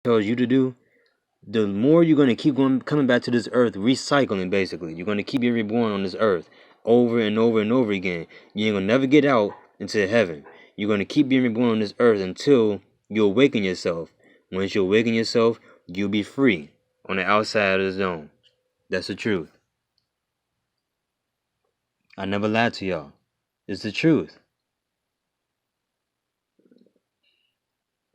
tells you to do, the more you're going to keep coming back to this earth, recycling basically. You're going to keep being reborn on this earth over and over and over again. You ain't going to never get out into heaven. You're going to keep being reborn on this earth until you awaken yourself. Once you awaken yourself, you'll be free on the outside of the zone. That's the truth. I never lied to y'all. It's the truth.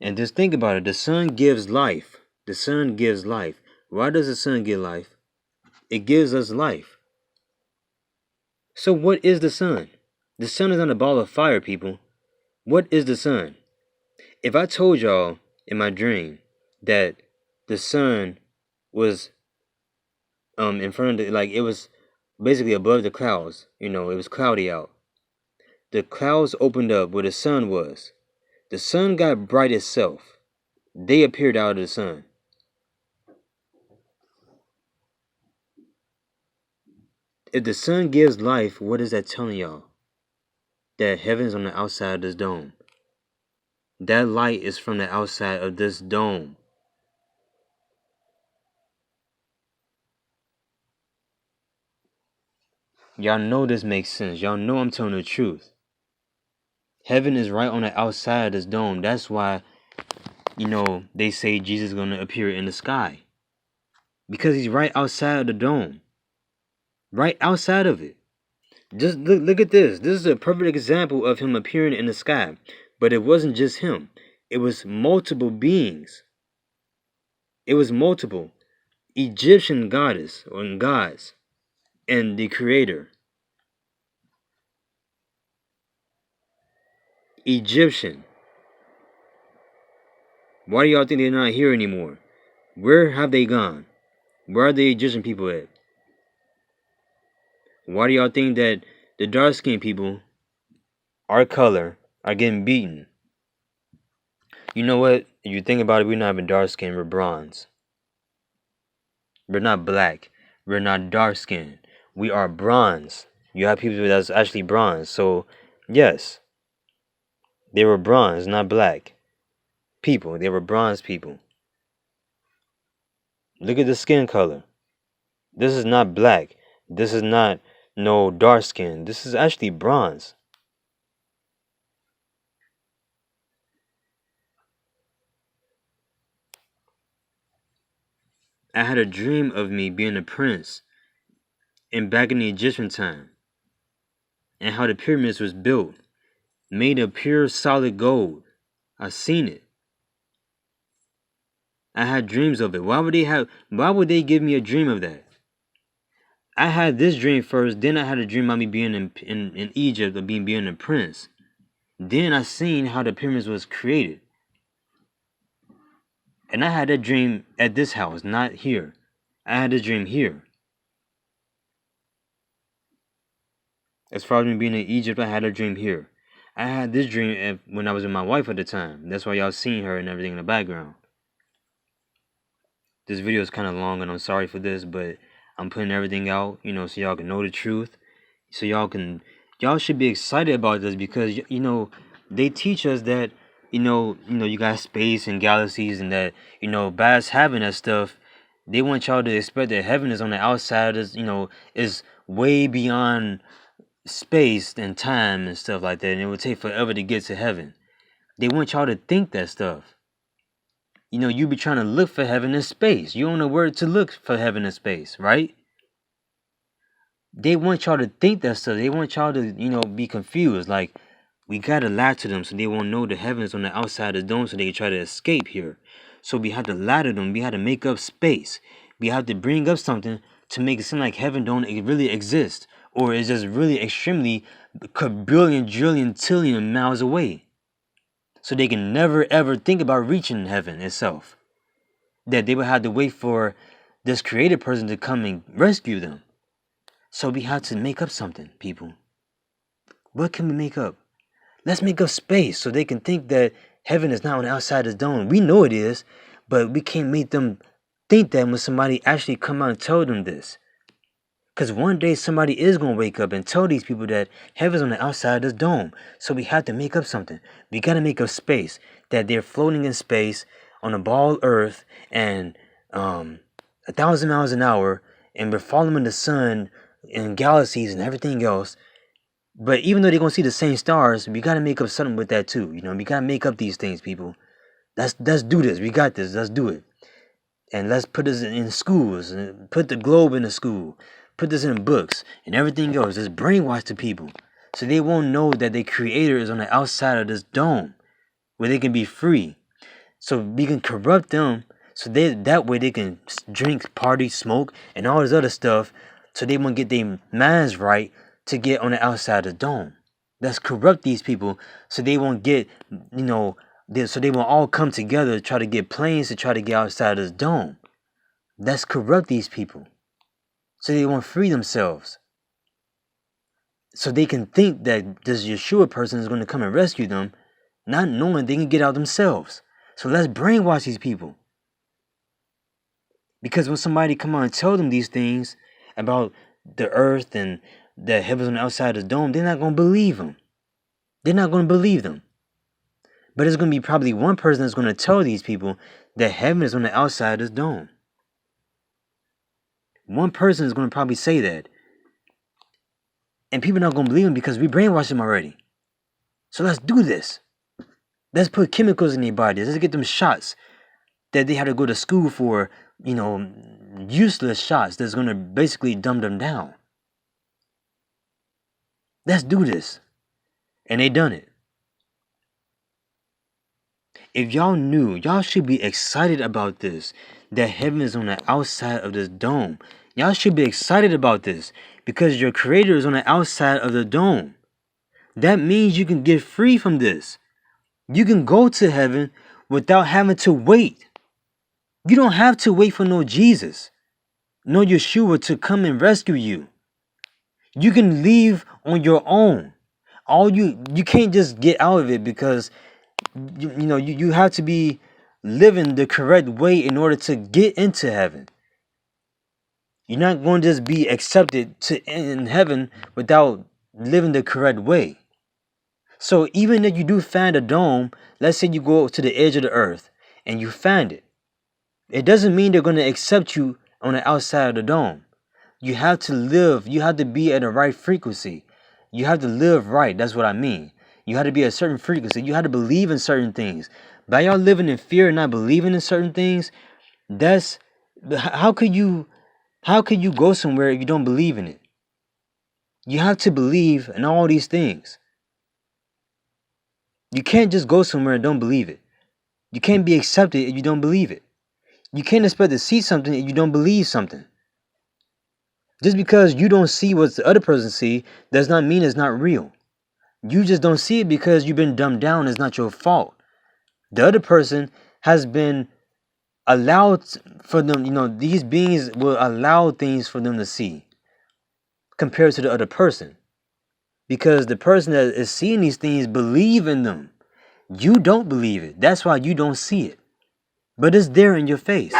And just think about it. The sun gives life. The sun gives life. Why does the sun give life? It gives us life. So what is the sun? The sun is not a ball of fire, people. What is the sun? If I told y'all in my dream that the sun was in front of like it was basically above the clouds, it was cloudy out. The clouds opened up where the sun was. The sun got bright itself. They appeared out of the sun. If the sun gives life, what is that telling y'all? That heaven's on the outside of this dome. That light is from the outside of this dome. Y'all know this makes sense. Y'all know I'm telling the truth. Heaven is right on the outside of this dome. That's why, they say Jesus is going to appear in the sky. Because he's right outside of the dome. Right outside of it. Just look at this. This is a perfect example of him appearing in the sky. But it wasn't just him. It was multiple beings. It was multiple Egyptian goddess or gods and the creator. Egyptian. Why do y'all think they're not here anymore? Where have they gone? Where are the Egyptian people at? Why do y'all think that the dark-skinned people, our color, are getting beaten? You know what? If you think about it, we're not even dark-skinned, we're bronze. We're not black. We're not dark-skinned. We are bronze. You have people that's actually bronze. So, yes, they were bronze, not black people. They were bronze people. Look at the skin color. This is not black. This is not no dark skin. This is actually bronze. I had a dream of me being a prince and back in the Egyptian time and how the pyramids was built, made of pure solid gold. I seen it. I had dreams of it. Why would they give me a dream of that? I had this dream first, then I had a dream about me being in Egypt of being a prince. Then I seen how the pyramids was created. And I had that dream at this house, not here. I had this dream here. As far as me being in Egypt, I had a dream here. I had this dream when I was with my wife at the time. That's why y'all seen her and everything in the background. This video is kind of long and I'm sorry for this, but I'm putting everything out, so y'all can know the truth. So y'all should be excited about this because, they teach us that, you got space and galaxies and that, by us having that stuff, they want y'all to expect that heaven is on the outside, is way beyond space and time and stuff like that, and it would take forever to get to heaven. They want y'all to think that stuff. You be trying to look for heaven in space. You don't know where to look for heaven in space, right? They want y'all to think that stuff. They want y'all to, be confused. Like, we gotta lie to them so they won't know the heavens on the outside of the dome so they can try to escape here. So we have to lie to them. We have to make up space. We have to bring up something to make it seem like heaven don't really exist. Or it's just really extremely billion, trillion, tillion miles away. So they can never ever think about reaching heaven itself. That they would have to wait for this created person to come and rescue them. So we have to make up something, people. What can we make up? Let's make up space so they can think that heaven is not on the outside of the dome. We know it is, but we can't make them think that when somebody actually come out and tell them this. Because one day somebody is going to wake up and tell these people that heaven's on the outside of this dome. So we have to make up something. We got to make up space. That they're floating in space on a ball earth and 1,000 miles an hour, and we're following the sun and galaxies and everything else. But even though they're gonna see the same stars, we gotta make up something with that too. We gotta make up these things, people. Let's do this. We got this. Let's do it. And let's put this in schools and put the globe in the school. Put this in books and everything else. Just brainwash the people so they won't know that their creator is on the outside of this dome where they can be free. So we can corrupt them so that way they can drink, party, smoke, and all this other stuff so they won't get their minds right to get on the outside of the dome. Let's corrupt these people so they won't get, so they won't all come together to try to get planes to try to get outside of this dome. Let's corrupt these people so they won't free themselves. So they can think that this Yeshua person is going to come and rescue them, not knowing they can get out themselves. So let's brainwash these people. Because when somebody come on and tell them these things about the earth and the heavens on the outside of the dome, they're not going to believe them. They're not going to believe them. But it's going to be probably one person that's going to tell these people that heaven is on the outside of this dome. One person is going to probably say that. And people are not going to believe him because we brainwashed them already. So let's do this. Let's put chemicals in their bodies. Let's get them shots that they had to go to school for, useless shots that's going to basically dumb them down. Let's do this. And they done it. If y'all knew, y'all should be excited about this, that heaven is on the outside of this dome. Y'all should be excited about this because your creator is on the outside of the dome. That means you can get free from this. You can go to heaven without having to wait. You don't have to wait for no Jesus, no Yeshua to come and rescue you. You can leave on your own. You can't just get out of it because you have to be living the correct way in order to get into heaven. You're not going to just be accepted in heaven without living the correct way. So even if you do find a dome, let's say you go to the edge of the earth and you find it, it doesn't mean they're going to accept you on the outside of the dome. You have to live. You have to be at the right frequency. You have to live right. That's what I mean. You have to be at a certain frequency. You have to believe in certain things. By y'all living in fear and not believing in certain things, how could you go somewhere if you don't believe in it? You have to believe in all these things. You can't just go somewhere and don't believe it. You can't be accepted if you don't believe it. You can't expect to see something if you don't believe something. Just because you don't see what the other person see does not mean it's not real. You just don't see it because you've been dumbed down. It's not your fault. The other person has been allowed for them, these beings will allow things for them to see compared to the other person. Because the person that is seeing these things believe in them. You don't believe it. That's why you don't see it. But it's there in your face.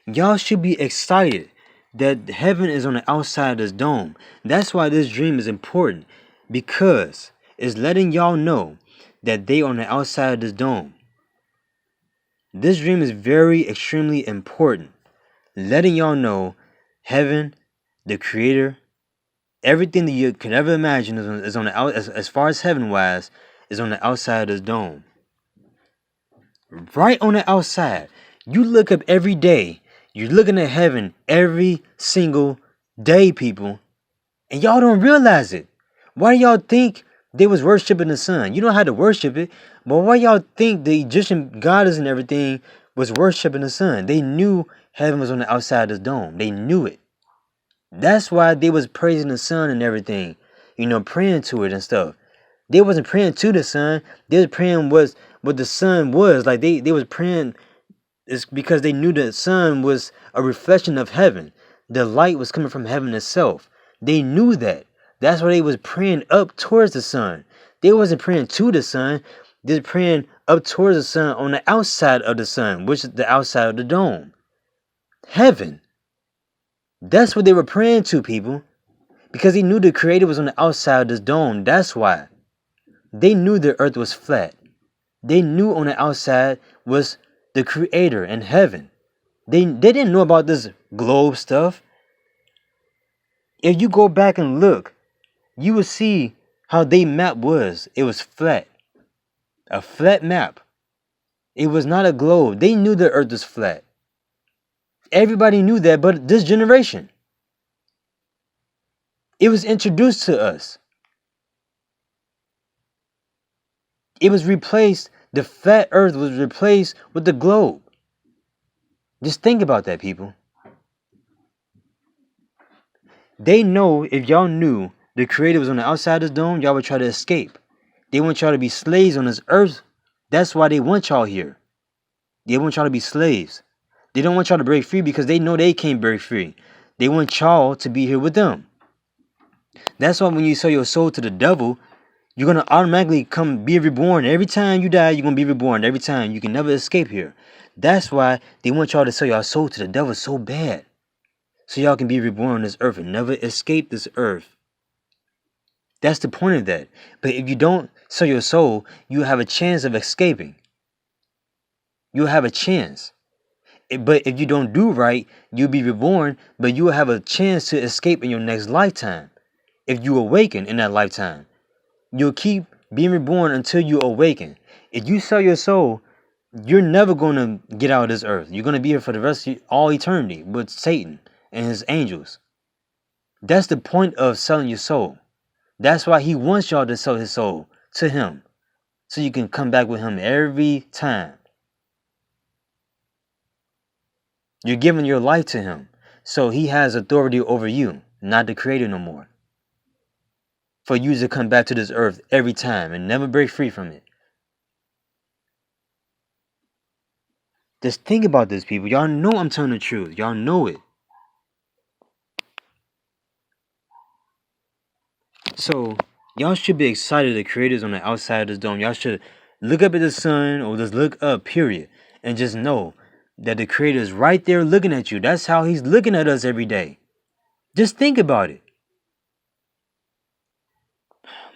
Y'all should be excited that heaven is on the outside of this dome. That's why this dream is important. Because it's letting y'all know that they are on the outside of this dome. This dream is very, extremely important. Letting y'all know heaven, the creator, everything that you can ever imagine is on the out, as far as heaven wise, is on the outside of this dome. Right on the outside. You look up every day. You're looking at heaven every single day, people. And y'all don't realize it. Why do y'all think they was worshiping the sun? You don't have to worship it. But why y'all think the Egyptian goddess and everything was worshiping the sun? They knew heaven was on the outside of this dome. They knew it. That's why they was praising the sun and everything. Praying to it and stuff. They wasn't praying to the sun. They was praying what the sun was. Like they was praying. It's because they knew the sun was a reflection of heaven. The light was coming from heaven itself. They knew that. That's why they was praying up towards the sun. They wasn't praying to the sun. They was praying up towards the sun on the outside of the sun, which is the outside of the dome. Heaven. That's what they were praying to, people. Because they knew the creator was on the outside of this dome. That's why. They knew the earth was flat. They knew on the outside was the creator and heaven. They didn't know about this globe stuff. If you go back and look, you will see how they map was. It was flat. A flat map. It was not a globe. They knew the earth was flat. Everybody knew that, but this generation. It was introduced to us. It was replaced. The flat earth was replaced with the globe. Just think about that, people. They know if y'all knew the creator was on the outside of this dome, y'all would try to escape. They want y'all to be slaves on this earth. That's why they want y'all here. They want y'all to be slaves. They don't want y'all to break free because they know they can't break free. They want y'all to be here with them. That's why when you sell your soul to the devil, you're going to automatically come be reborn. Every time you die, you're going to be reborn. Every time. You can never escape here. That's why they want y'all to sell your soul to the devil so bad. So y'all can be reborn on this earth and never escape this earth. That's the point of that. But if you don't sell your soul, you have a chance of escaping. You'll have a chance. But if you don't do right, you'll be reborn, but you will have a chance to escape in your next lifetime. If you awaken in that lifetime, you'll keep being reborn until you awaken. If you sell your soul, you're never going to get out of this earth. You're going to be here for the rest of all eternity with Satan and his angels. That's the point of selling your soul. That's why he wants y'all to sell his soul to him, so you can come back with him every time. You're giving your life to him, so he has authority over you, not the creator no more. For you to come back to this earth every time and never break free from it. Just think about this, people. Y'all know I'm telling the truth. Y'all know it. So, y'all should be excited the creators on the outside of this dome. Y'all should look up at the sun or just look up, period. And just know that the creator is right there looking at you. That's how he's looking at us every day. Just think about it.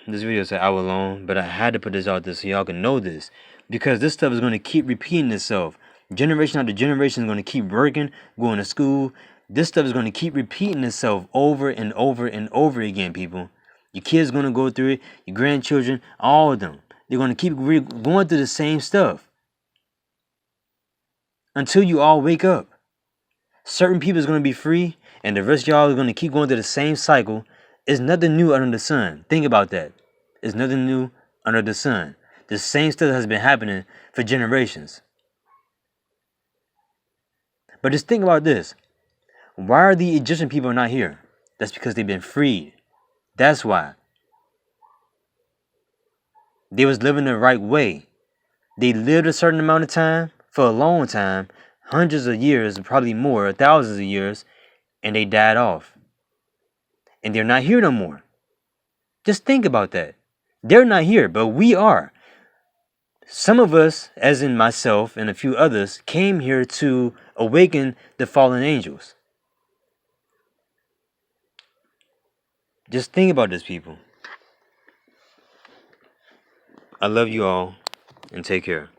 This video is an hour long, but I had to put this out there so y'all can know this. Because this stuff is going to keep repeating itself. Generation after generation is going to keep working, going to school. This stuff is going to keep repeating itself over and over and over again, people. Your kids are going to go through it. Your grandchildren, all of them. They're going to keep going through the same stuff. Until you all wake up. Certain people is going to be free, and the rest of y'all are going to keep going through the same cycle. It's nothing new under the sun. Think about that. It's nothing new under the sun. The same stuff has been happening for generations. But just think about this. Why are the Egyptian people not here? That's because they've been freed. That's why. They was living the right way. They lived a certain amount of time, for a long time, hundreds of years, probably more, thousands of years, and they died off. And they're not here no more. Just think about that. They're not here, but we are. Some of us, as in myself and a few others, came here to awaken the fallen angels. Just think about this, people. I love you all, and take care.